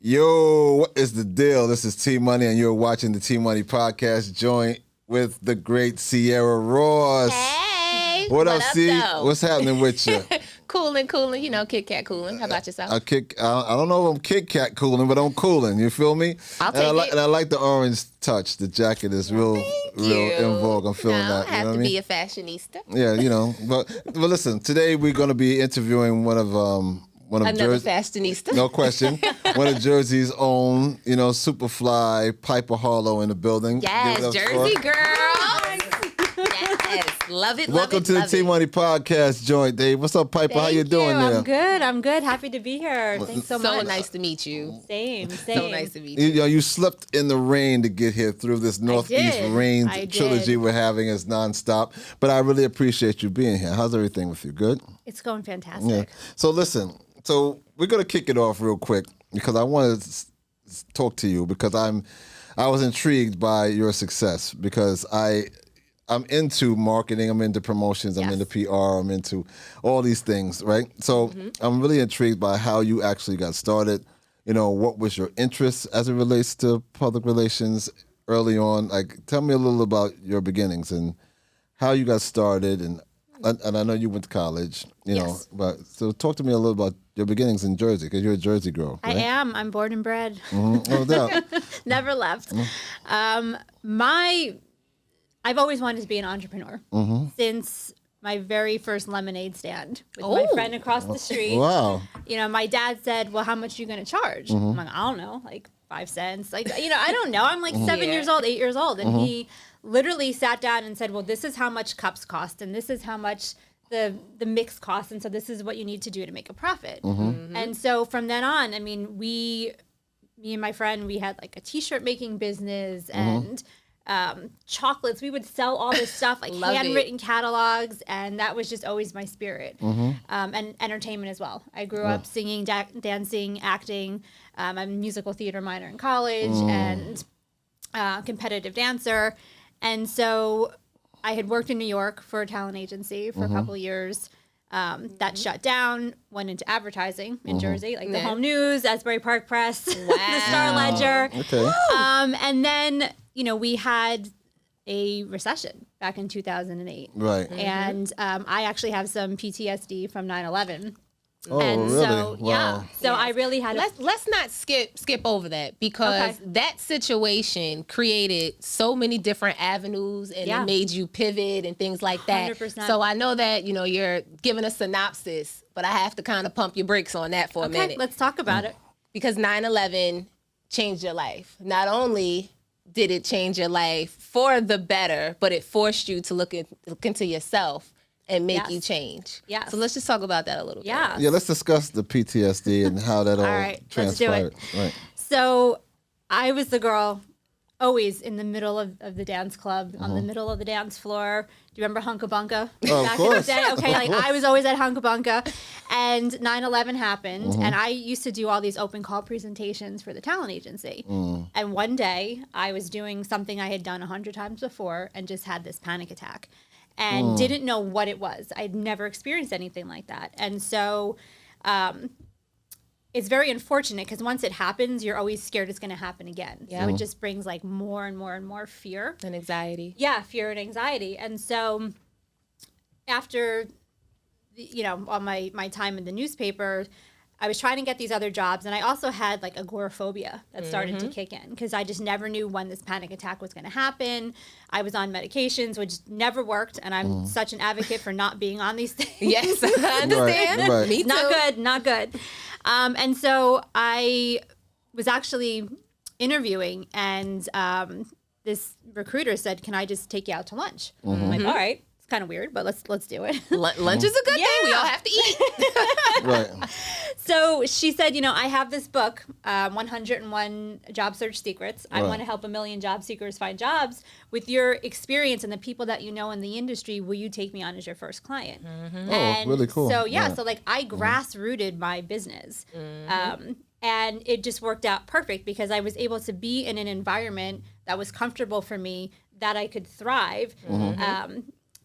Yo, what is the deal? This is T Money, and you're watching the T Money podcast joint with the great Ciara Ross. Hey, what up, C? though? What's happening with you? Cooling, you know, Kit Kat cooling. How about yourself? I don't know if I'm Kit Kat cooling, but I'm cooling. You feel me? I'll take it. And I like the orange touch. The jacket is real in vogue. I'm feeling that. I have to be a fashionista. Yeah, you know. But listen, today we're going to be interviewing one of Another fashionista. No question. One of Jersey's own, you know, Superfly, Piper Harlow in the building. Yes, Jersey girl. Yes, love it. Welcome to the T Money podcast joint, Dave. What's up, Piper? How you doing there? I'm good. Happy to be here. Thanks so much. So nice to meet you. Same. So nice to meet you. You know, you slept in the rain to get here through this Northeast Rain trilogy we're having as nonstop. But I really appreciate you being here. How's everything with you? Good? It's going fantastic. Yeah. So listen. So we're gonna kick it off real quick because I want to talk to you because I was intrigued by your success because I'm into marketing, I'm into promotions, I'm into PR, I'm into all these things, right? So I'm really intrigued by how you actually got started. You know, what was your interest as it relates to public relations early on? Like, tell me a little about your beginnings and how you got started and I know you went to college, you know, but so talk to me a little about your beginnings in Jersey, because you're a Jersey girl, right? I am. I'm born and bred. No doubt. Never left. I've always wanted to be an entrepreneur since my very first lemonade stand with my friend across the street. Wow. You know, my dad said, well, how much are you going to charge? I'm like, I don't know, like 5 cents. Like, you know, I don't know. I'm like 7 years old, 8 years old. And he literally sat down and said, well, this is how much cups cost and this is how much the mix costs, and so this is what you need to do to make a profit. And so from then on, I mean, me and my friend, we had like a t-shirt making business and chocolates. We would sell all this stuff, like handwritten catalogs, and that was just always my spirit. And entertainment as well. I grew up singing, dancing, acting. I'm a musical theater minor in college and competitive dancer. And so I had worked in New York for a talent agency for a couple of years. That shut down, went into advertising in Jersey, like the Home News, Asbury Park Press, the Star Ledger. Okay. And then, you know, we had a recession back in 2008. Right. And I actually have some PTSD from 9/11. Oh, and really? so, so I really had Let's not skip over that because that situation created so many different avenues and it made you pivot and things like that. 100%. So I know that, you know, you're giving a synopsis, but I have to kind of pump your brakes on that for a minute. Let's talk about it. Because 9/11 changed your life. Not only did it change your life for the better, but it forced you to look into yourself and make you change. Yeah. So let's just talk about that a little bit. Yeah, let's discuss the PTSD and how that all transpired. Let's do it. Right. So I was the girl always in the middle of the dance club, on the middle of the dance floor. Do you remember Hunka Bunka back in the day? Okay, like I was always at Hunka Bunka. And 9/11 happened, and I used to do all these open call presentations for the talent agency. And one day I was doing something I had done 100 times before and just had this panic attack. And didn't know what it was. I'd never experienced anything like that. And so it's very unfortunate because once it happens, you're always scared it's going to happen again. Yeah. So it just brings like more and more and more fear. And anxiety. Yeah, fear and anxiety. And so after, you know, all my time in the newspaper, I was trying to get these other jobs, and I also had like agoraphobia that started to kick in because I just never knew when this panic attack was going to happen. I was on medications, which never worked, and I'm such an advocate for not being on these things. Yes, I understand. Right. Me too. Not good. And so I was actually interviewing, and this recruiter said, "Can I just take you out to lunch?" I'm like, "All right." It's kind of weird, but let's do it. Lunch is a good thing. We all have to eat. Right. So she said, you know, I have this book, 101 Job Search Secrets. I want to help 1 million job seekers find jobs. With your experience and the people that you know in the industry, will you take me on as your first client? Oh, really cool. So, so like I grassrooted my business. And it just worked out perfect because I was able to be in an environment that was comfortable for me, that I could thrive.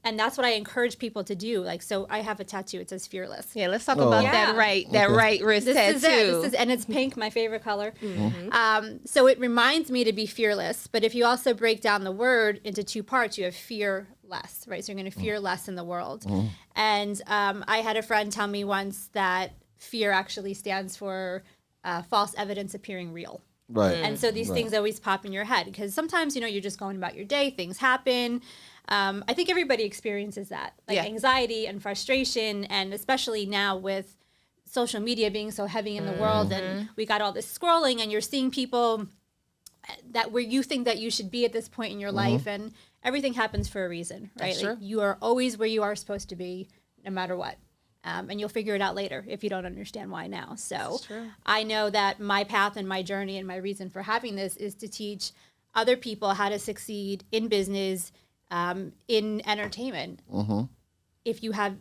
And that's what I encourage people to do. Like, so I have a tattoo. It says fearless. Yeah, let's talk about that right wrist tattoo. And it's pink, my favorite color. So it reminds me to be fearless. But if you also break down the word into two parts, you have fear less, right? So you're going to fear less in the world. And I had a friend tell me once that fear actually stands for false evidence appearing real. Right. And so these things always pop in your head because sometimes, you know, you're just going about your day, things happen. I think everybody experiences that, like anxiety and frustration, and especially now with social media being so heavy in the world, and we got all this scrolling, and you're seeing people that where you think that you should be at this point in your life, and everything happens for a reason, right? That's like true. you are always where you are supposed to be, no matter what. And you'll figure it out later if you don't understand why now. So I know that my path and my journey and my reason for having this is to teach other people how to succeed in business, in entertainment. If you have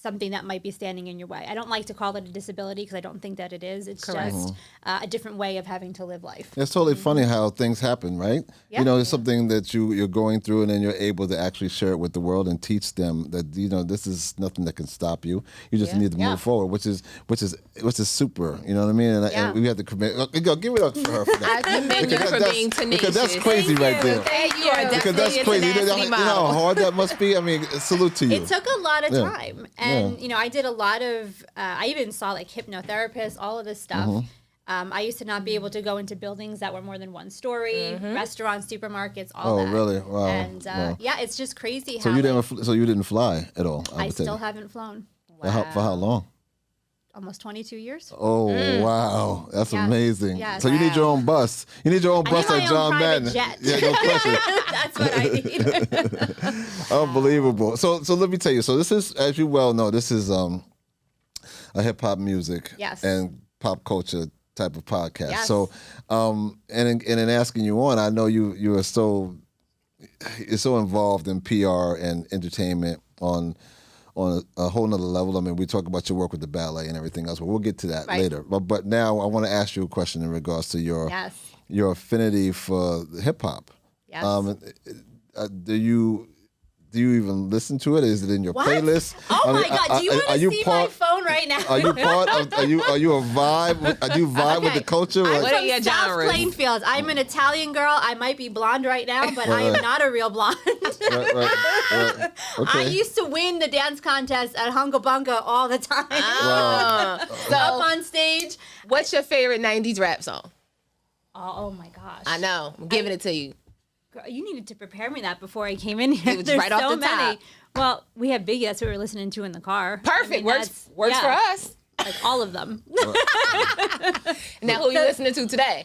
something that might be standing in your way. I don't like to call it a disability because I don't think that it is. It's just a different way of having to live life. It's totally funny how things happen, right? Yeah. You know, it's something that you're going through, and then you're able to actually share it with the world and teach them that, you know, this is nothing that can stop you. You just need to move forward, which is super. You know what I mean? And we have to commit. Give it up for her for that. I commend you for being tenacious. Because that's crazy right there. Thank you. Because that's crazy. You know how hard that must be? I mean, salute to you. It took a lot of time. And, you know, I did a lot of, I even saw like hypnotherapists, all of this stuff. I used to not be able to go into buildings that were more than one story, restaurants, supermarkets, all that. Oh, really? Wow. And yeah, it's just crazy how. So you didn't fly at all? I still haven't flown. Wow. For how long? Almost 22 years. Oh, wow. That's amazing. Yes. So you need your own bus. You need your own bus like John Madden. Jet. Yeah, no question. That's what I need. Unbelievable. So let me tell you. So this is, as you well know, this is a hip hop music and pop culture type of podcast. Yes. So and in asking you on, I know you're so involved in PR and entertainment on a whole nother level. I mean, we talk about your work with the ballet and everything else, but we'll get to that later. But now I want to ask you a question in regards to your affinity for hip hop. Yes. Do you even listen to it? Is it in your playlist? Oh my God! Do you want to see my phone right now? Are you part of? Are you a vibe? Do you vibe with the culture? I'm What are your from South genres? Plainfield. I'm an Italian girl. I might be blonde right now, but I am not a real blonde. Right. Okay. I used to win the dance contest at Hunga Bunga all the time. So, Up on stage. what's your favorite 90s rap song? Oh my gosh! I know. I'm giving it to you. Girl, you needed to prepare me that before I came in here. It was There's right so off the many. top. Well, we have Biggie. That's what we were listening to in the car. Perfect. Works for us. Like all of them. Now, who you listening to today?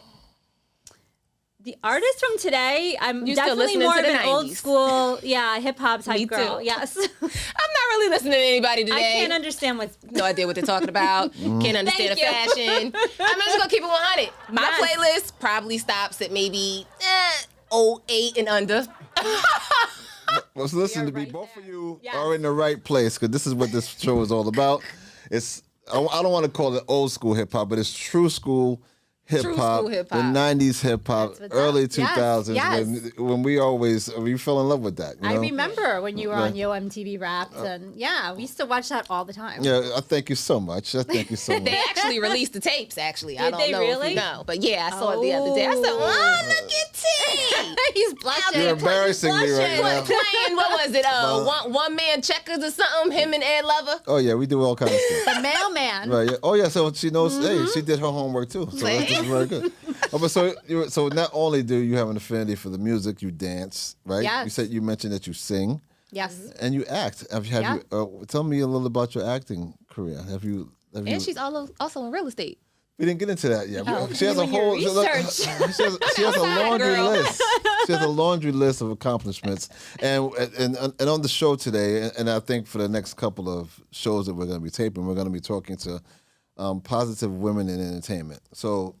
The artist from today, I'm You still definitely listening more to of the an old 90s? school, hip hop type Me girl. too. Yes. I'm not really listening to anybody today. I can't understand what's. No idea what they're talking about. Can't understand the fashion. I'm just gonna keep it 100. My playlist probably stops at maybe 08 and under. Well, so listen to me. right Both there. of you Yes. are in the right place because this is what this show is all about. I don't want to call it old school hip hop, but it's true school hip hop, school hip the hop. 90s hip hop, That's what's early up. 2000s. Yes. When we fell in love with that. You I know? remember when you were on Yo MTV Raps, and we used to watch that all the time. Yeah, I thank you so much. I thank you so much. They actually released the tapes. Actually, I Did don't they know really? if you know, but yeah, I saw it the other day. I said, "Oh, look at T." He's blushing. You're embarrassing me right now. Playing what was it? One man checkers or something? Him and Ed Lover. Oh yeah, we do all kinds of stuff. The mailman. Right. Yeah. Oh yeah. So she knows. Hey, she did her homework too. So that's very good. Oh, but so not only do you have an affinity for the music, you dance, right? Yes. You mentioned that you sing. Yes. And you act. Have you? Tell me a little about your acting career. Have you? And she's also in real estate. We didn't get into that yet. She has a doing your whole. research. She has a laundry girl. list. She has a laundry list of accomplishments, and on the show today, and I think for the next couple of shows that we're going to be taping, we're going to be talking to positive women in entertainment. So,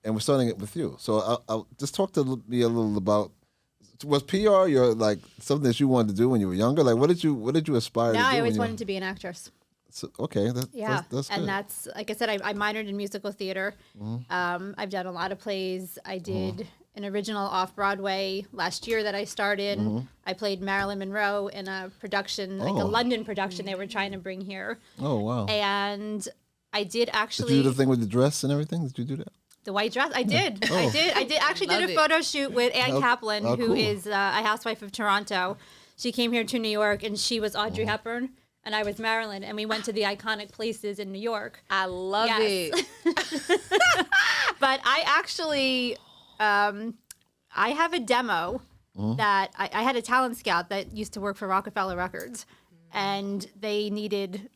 and we're starting it with you. So I'll just talk to me a little about. Was PR your something that you wanted to do when you were younger? Like, what did you aspire to do? No, I always wanted to be an actress. So, okay, that's good. And that's like I said, I minored in musical theater. I've done a lot of plays. I did an original off-Broadway last year that I starred in. I played Marilyn Monroe in a production, like a London production they were trying to bring here. Oh, wow. And I did actually... Did you do the thing with the dress and everything? Did you do that? The white dress? I did. Oh. I did actually did a photo shoot with Ann Kaplan, who cool. is a housewife of Toronto. She came here to New York, and she was Audrey Hepburn, and I was Marilyn, and we went to the iconic places in New York. I love it. But I actually, I have a demo that I had a talent scout that used to work for Rockefeller Records, and they needed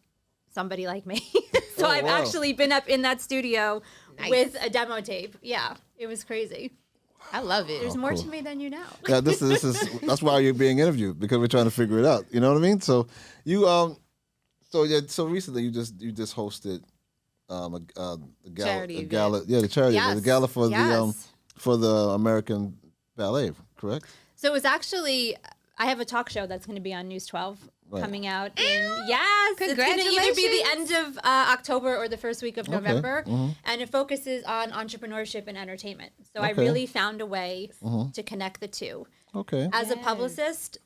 somebody like me. So I've actually been up in that studio with a demo tape. Yeah, it was crazy. I love it. There's more to me than you know. Yeah, this is that's why you're being interviewed, because we're trying to figure it out. You know what I mean? So you so recently you just hosted a gala, charity gala, the charity event, the gala for the American Ballet, correct? So it was actually, I have a talk show that's going to be on News 12 coming out in, it's going to either be the end of October or the first week of November. And it focuses on entrepreneurship and entertainment. So I really found a way to connect the two. Okay. As a publicist,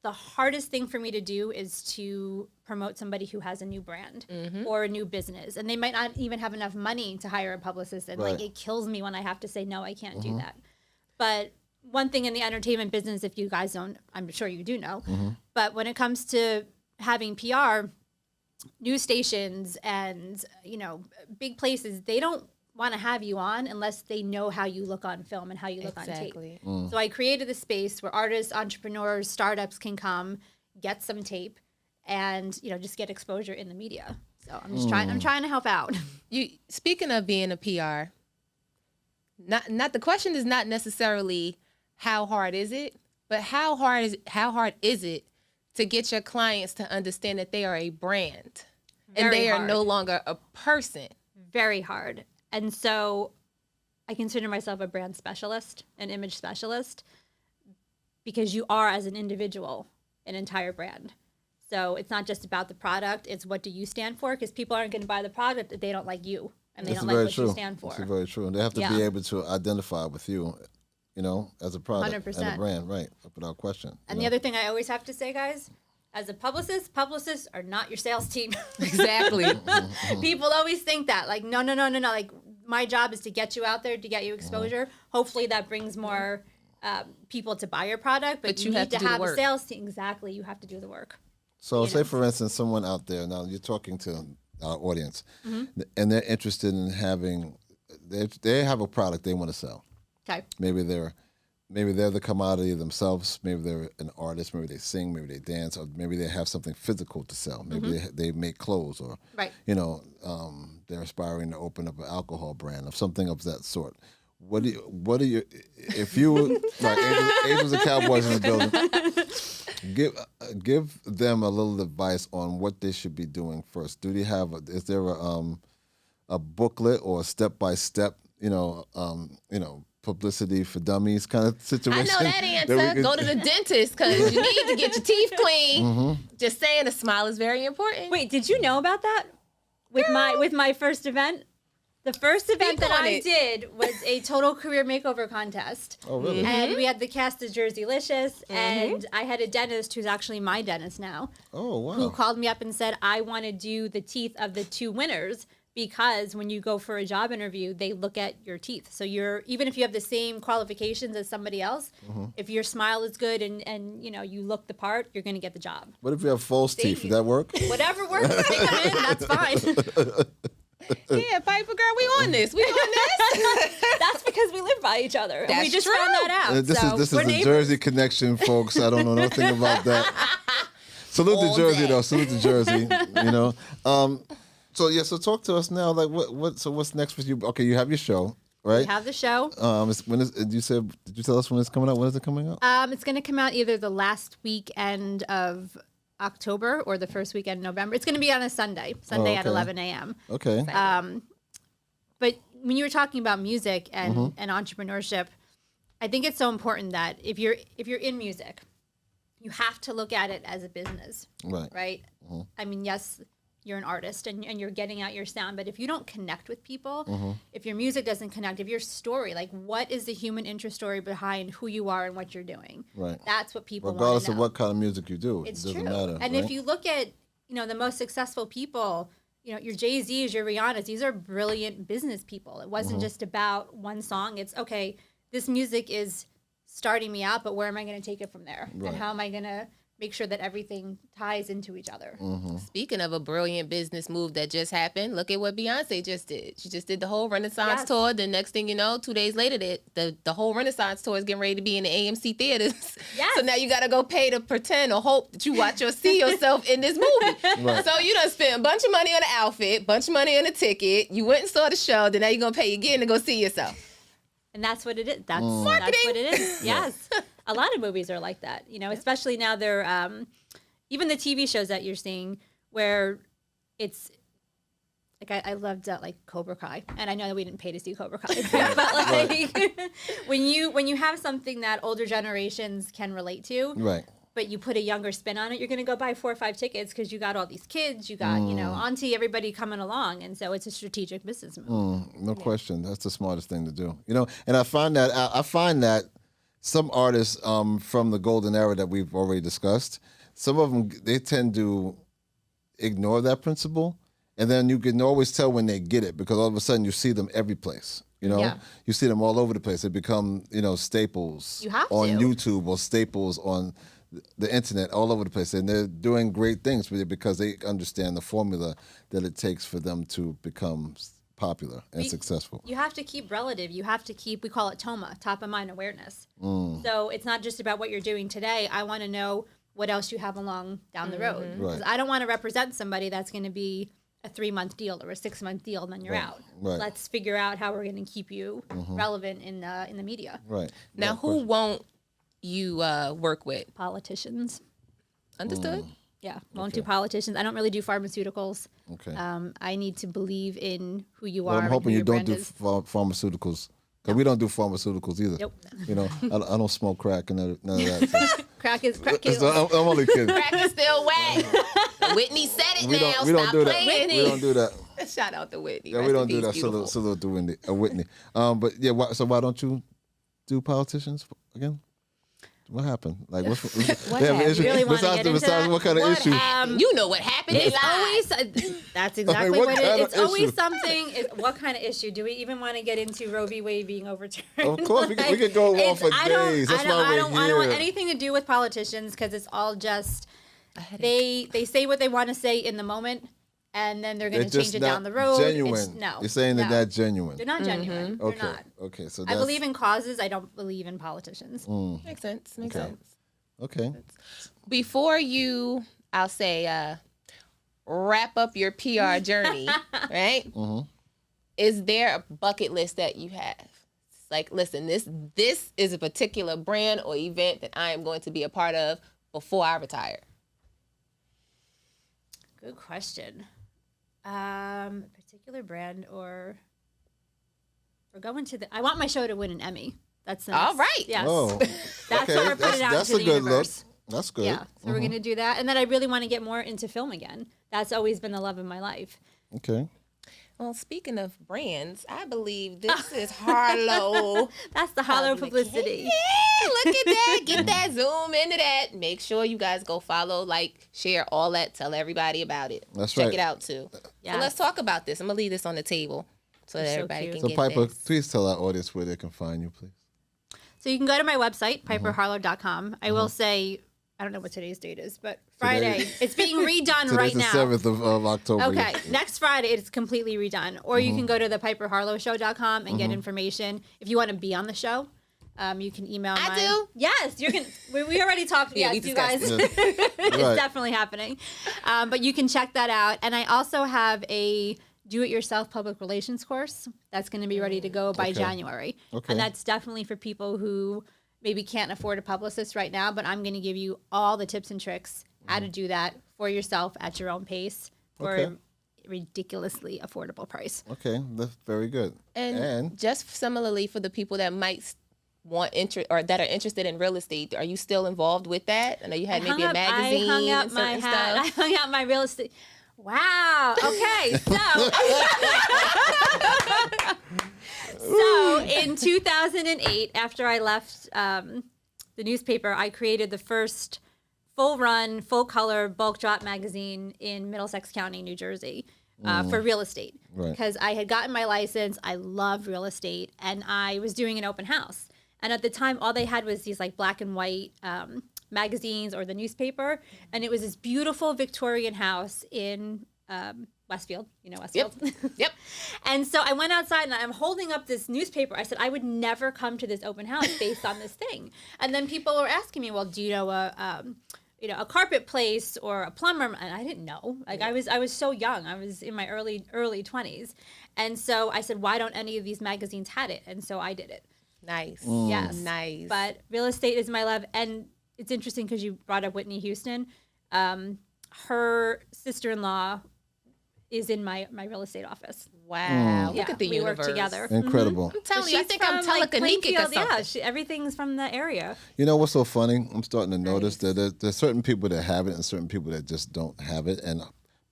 the hardest thing for me to do is to promote somebody who has a new brand or a new business. And they might not even have enough money to hire a publicist. And like, it kills me when I have to say, no, I can't do that. But one thing in the entertainment business, if you guys don't, I'm sure you do know, but when it comes to having PR, news stations and, big places, they don't want to have you on unless they know how you look on film and how you look on tape. So I created a space where artists, entrepreneurs, startups can come, get some tape, and just get exposure in the media. So I'm just I'm trying to help out. Speaking of being a PR, not the question is not necessarily how hard is it, but how hard is it to get your clients to understand that they are a brand and they are no longer a person? Very hard. And so I consider myself a brand specialist, an image specialist, because you are, as an individual, an entire brand. So it's not just about the product, it's what do you stand for, because people aren't going to buy the product if they don't like you and they don't like what you stand for. That's very true. And they have to be able to identify with you, as a product 100%. and a brand, right, without question. And the other thing I always have to say, guys, as a publicist, publicists are not your sales team. Exactly. People always think that. Like, no. Like, my job is to get you out there, to get you exposure. Hopefully that brings more people to buy your product. But you need to have a sales team. Exactly. You have to do the work. So say, for instance, someone out there, now you're talking to our audience, and they're interested in they have a product they want to sell. Okay. Maybe they're the commodity themselves. Maybe they're an artist. Maybe they sing. Maybe they dance. Or maybe they have something physical to sell. Maybe they make clothes, or they're aspiring to open up an alcohol brand or something of that sort. What do you if you like Angels and Cowboys in the building? Give them a little advice on what they should be doing first. Do they have? Is there a booklet or a step-by-step? Publicity for dummies kind of situation. I know that answer. Go to the dentist because you need to get your teeth clean. Just saying, a smile is very important. Wait, did you know about that? With my first event? The first event that I did was a total career makeover contest. Oh, really? And we had the cast of Jerseylicious, and I had a dentist who's actually my dentist now. Oh, wow. Who called me up and said, I want to do the teeth of the two winners, because when you go for a job interview, they look at your teeth. So even if you have the same qualifications as somebody else, if your smile is good and you look the part, you're going to get the job. What if you have false teeth? Does that work? Whatever works, take them in. That's fine. Yeah, Piper girl, we on this. We on this. That's because we live by each other. And we just found that out. This is the Jersey connection, folks. I don't know nothing about that. Salute to Jersey, though. Salute to Jersey. So talk to us now. Like, what's next with you? Okay, you have your show, right? We have the show. Did you tell us when it's coming out? When is it coming out? It's going to come out either the last weekend of October or the first weekend of November. It's going to be on a Sunday at 11 a.m. Okay. But when you were talking about music and entrepreneurship, I think it's so important that if you're in music, you have to look at it as a business. Right. Right? I mean, yes, you're an artist and you're getting out your sound. But if you don't connect with people, if your music doesn't connect, if your story, like what is the human interest story behind who you are and what you're doing? Right. That's what people want regardless to know. of what kind of music you do. It's it doesn't true. matter. And right? if you look at, the most successful people, your Jay-Z's, your Rihanna's, these are brilliant business people. It wasn't just about one song. It's, okay, this music is starting me out, but where am I going to take it from there? Right. And how am I going to make sure that everything ties into each other? Speaking of a brilliant business move that just happened, look at what Beyonce just did. She just did the whole Renaissance tour. The next thing you know, 2 days later, the whole Renaissance tour is getting ready to be in the AMC theaters. Yes. So now you got to go pay to pretend or hope that you see yourself in this movie. Right. So you done spent a bunch of money on the outfit, bunch of money on the ticket. You went and saw the show. Then now you're going to pay again to go see yourself. And that's what it is. That's what it is. Yes. A lot of movies are like that, especially now they're, even the TV shows that you're seeing where it's, like I loved like Cobra Kai, and I know that we didn't pay to see Cobra Kai, but like when you have something that older generations can relate to, right. but you put a younger spin on it, you're going to go buy 4 or 5 tickets because you got all these kids, you got, auntie, everybody coming along. And so it's a strategic business move. No question. That's the smartest thing to do. And I find that some artists from the golden era that we've already discussed, some of them, they tend to ignore that principle. And then you can always tell when they get it because all of a sudden you see them every place. You see them all over the place. They become, staples on YouTube or staples on the internet all over the place, and they're doing great things with it because they understand the formula that it takes for them to become popular and successful. You have to keep relative. You have to keep, we call it TOMA, top of mind awareness. So it's not just about what you're doing today. I want to know what else you have along down the road. Because I don't want to represent somebody that's going to be a 3-month deal or a 6-month deal, and then you're out. Right. Let's figure out how we're going to keep you relevant in the media. Right. Now, who won't you work with? Politicians. Understood? Yeah, won't do politicians. I don't really do pharmaceuticals. Okay. I need to believe in who you Well, are. I'm hoping and you who your don't do brand is. pharmaceuticals. Because we don't do pharmaceuticals either. Nope. I don't smoke crack and none of that. So. Crack is So I'm only kidding. Crack is still wet. Whitney said it We now. don't Stop do playing that. it. We don't do that. Shout out to Whitney. Yeah, Rest we don't in do peace, that. beautiful. Salute to Whitney. But yeah, so why don't you do politicians again? What happened? Like, what's they have an issue? Really wanna besides get into that? what kind of issue? You know what happened. It's always that's exactly what what kind it is. of It's always issue? something. What kind of issue? Do we even want to get into Roe v. Wade being overturned? Of course, we could go on for days. That's why I don't want we're here. anything to do with politicians because it's all just they say what they want to say in the moment, and then they're going to change it down the road. Genuine. You're saying they're not genuine. They're not genuine. Okay. They're not. Okay. So I believe in causes. I don't believe in politicians. Makes sense. Makes sense. Okay. Before you, I'll say, wrap up your PR journey, right? Is there a bucket list that you have? It's like, listen, this is a particular brand or event that I am going to be a part of before I retire. Good question. Particular brand or going to the. I want my show to win an Emmy. That's nice. All right. Yes. Oh, That's okay. what we're putting out That's into a the good universe. look. That's good. Yeah. So we're gonna do that, and then I really want to get more into film again. That's always been the love of my life. Okay. Well, speaking of brands, I believe this is Harlow. That's the Harlow publicity. Yeah, look at that. Get that zoom into that. Make sure you guys go follow, like, share all that. Tell everybody about it. That's Check right. it out, too. Yes. So let's talk about this. I'm going to leave this on the table so that You're so everybody cute. can So get Piper, this. please tell our audience where they can find you, please. So you can go to my website, piperharlow.com. I will say, I don't know what today's date is, but Friday. It's being redone right now. Today's the 7th of October. Okay, next Friday it's completely redone. Or you can go to the piperharlowshow.com and get information. If you want to be on the show, you can email I do. Yes, you can. We already talked. Yeah, yes, we you guys. discussed It's Right. definitely happening. But you can check that out. And I also have a do-it-yourself public relations course that's going to be ready to go by January. Okay. And that's definitely for people who maybe can't afford a publicist right now, but I'm going to give you all the tips and tricks how to do that for yourself at your own pace for Okay. a ridiculously affordable price. Okay, that's very good. And just similarly for the people that might want interest or that are interested in real estate, are you still involved with that? I know you had maybe a magazine I hung and up my certain hat. I stuff. hung out my real estate. Wow. Okay. So in 2008, after I left the newspaper, I created the first full-run, full-color bulk drop magazine in Middlesex County, New Jersey, for real estate. Because I had gotten my license. I love real estate, and I was doing an open house. And at the time, all they had was these like black and white magazines or the newspaper, and it was this beautiful Victorian house in Westfield. You know Westfield? Yep. And so I went outside and I'm holding up this newspaper. I said, I would never come to this open house based on this thing. And then people were asking me, well, do you know a carpet place or a plumber? And I didn't know. Like I was so young. I was in my early 20s. And so I said, why don't any of these magazines had it? And so I did it. Nice. Yes. Nice. But real estate is my love. And it's interesting because you brought up Whitney Houston. Her sister-in-law is in my real estate office. Wow. Look at the we universe. work together. Incredible. I'm telling you, I think I'm telekinetic or something. Yeah, everything's from the area. You know what's so funny? I'm starting to notice that there's certain people that have it and certain people that just don't have it. And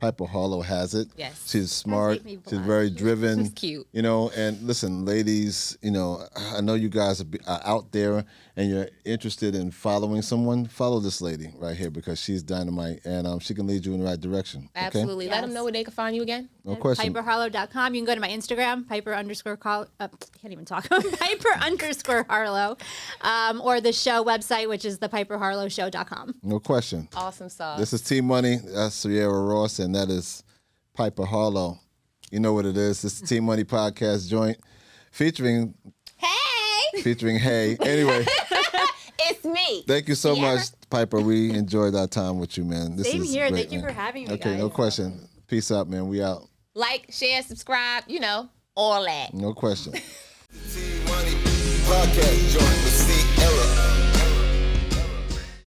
Piper Harlow has it. Yes. She's smart. Make me She's blush. very driven. She's cute. You know, and listen, ladies, you know, I know you guys are out there and you're interested in following someone. Follow this lady right here because she's dynamite and she can lead you in the right direction. Okay? Absolutely. Let them know where they can find you again. No question. PiperHarlow.com. You can go to my Instagram, can't even talk. Piper_Harlow. Or the show website, which is the PiperHarlowShow.com. No question. Awesome sauce. This is T-Money. That's Ciara Ross, and that is Piper Harlow. You know what it is. This is T-Money Podcast Joint featuring Hey. Anyway. It's me. Thank you so much, Piper. We enjoyed our time with you, man. Same here. Great, Thank you man. for having me, Okay, guys. no question. Peace out, man. We out. Like, share, subscribe, all that. No question. T-Money Podcast Joint with